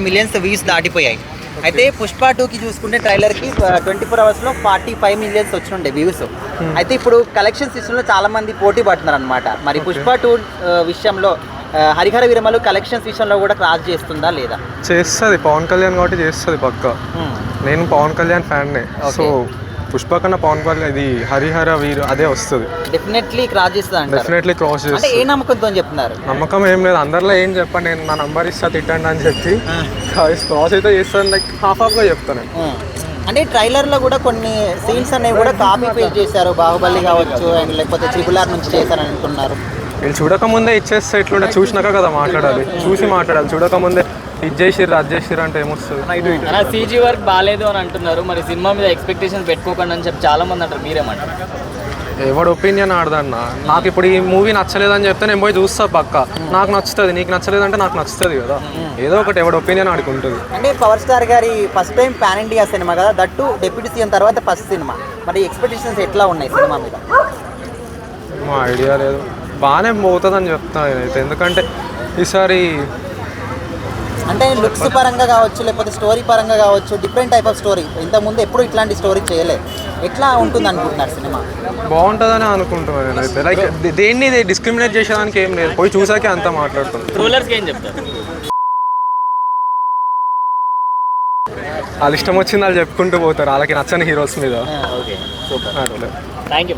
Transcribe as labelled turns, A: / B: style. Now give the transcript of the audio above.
A: Millions views దాటిపోయాయి. అయితే పుష్ప 2కి చూసుకుంటే ట్రైలర్కి 24 అవర్స్లో 45 మిలియన్స్ వచ్చినుండే వ్యూస్. అయితే ఇప్పుడు కలెక్షన్ సిస్టంలో చాలా మంది పోటీ పడుతున్నారు అనమాట. మరి పుష్ప 2 విషయంలో హరిహర వీరమలు కలెక్షన్స్ విషయంలో కూడా క్రాస్ చేస్తుందా లేదా?
B: చేస్తుంది, పవన్ కళ్యాణ్ కాబట్టి చేస్తుంది పక్క. నేను పవన్ కళ్యాణ్ ఫ్యాన్నే. సో పుష్ప కన్నా పవన్ కళ్యాణ్ ఇది హరిహర వీరు అదే వస్తుంది.
A: డెఫినెట్లీ క్రాస్ చేస్తుంది.
B: డెఫినెట్లీ క్రాస్
A: అంటే ఏ నమ్మకంతో చెప్తున్నారు?
B: నమ్మకం ఏం లేదు, అందరిలో ఏం చెప్పండి, నేను నా నంబర్ ఇస్తా తిట్టండి అని చెప్పి క్రాస్ అయితే చేస్తాను, లైక్ హాఫ్గా చెప్తాను.
A: అంటే ట్రైలర్లో కూడా కొన్ని సీన్స్ అనేవి కూడా కాపీ పేస్ట్ చేశారు. బాహుబలి కావచ్చు అండ్ లేకపోతే త్రిబుల్ ఆర్ నుంచి చేశారని అంటున్నారు.
B: వీళ్ళు చూడకముందే ఇచ్చేస్తే ఎట్లుంటే, చూసినాక కదా మాట్లాడాలి, చూసి మాట్లాడాలి. చూడకముందే ఇది చేసిర్రు అది చేసిర్రు అంటే ఏమొస్తుంది?
C: సీజీ వర్క్ బాగాలేదు అని అంటున్నారు. మరి సినిమా మీద ఎక్స్పెక్టేషన్ పెట్టుకోకండి అని చెప్పి చాలా మంది అంటారు, మీరేమంటారు?
B: ఎవడు ఒపీనియన్ ఆడదన్న. నాకు ఇప్పుడు ఈ మూవీ నచ్చలేదని చెప్తే నేను పోయి చూస్తా పక్క, నాకు నచ్చుతుంది, నీకు నచ్చలేదంటే నాకు నచ్చుతుంది కదా. ఏదో ఒకటి ఎవడు ఒపీనియన్ ఆడుకుంటుంది.
A: అంటే పవర్ స్టార్ గారి first time pan India cinema కదా, దట్టు డిప్యూటీ సీఎం తర్వాత ఫస్ట్ సినిమా. మరి ఎక్స్పెక్టేషన్స్ ఎట్లా ఉన్నాయి సినిమా మీద?
B: మా ఐడియా లేదు, బాగానే పోతుందని చెప్తాను నేనైతే. ఎందుకంటే ఈసారి
A: అంటే లుక్స్ పరంగా కావచ్చు లేకపోతే స్టోరీ పరంగా కావచ్చు, డిఫరెంట్ టైప్ ఆఫ్ స్టోరీ. ఇంతకుముందు ఎప్పుడు ఇట్లాంటి స్టోరీ చేయలేదు. ఎట్లా ఉంటుంది అనుకుంటున్నారు సినిమా?
B: బాగుంటుందని అనుకుంటున్నాను నేనైతే. లైక్ దేన్ని డిస్క్రిమినేట్ చేసేదానికి ఏం లేదు, పోయి చూసాకే అంతా మాట్లాడుతుంది.
C: ట్రోలర్స్కి ఏం చెప్తారు?
B: వాళ్ళ ఇష్టం వచ్చింది వాళ్ళు చెప్పుకుంటూ పోతారు, వాళ్ళకి నచ్చని హీరోస్ మీద.
C: ఓకే, సూపర్,
B: అట్లా.
C: Thank you.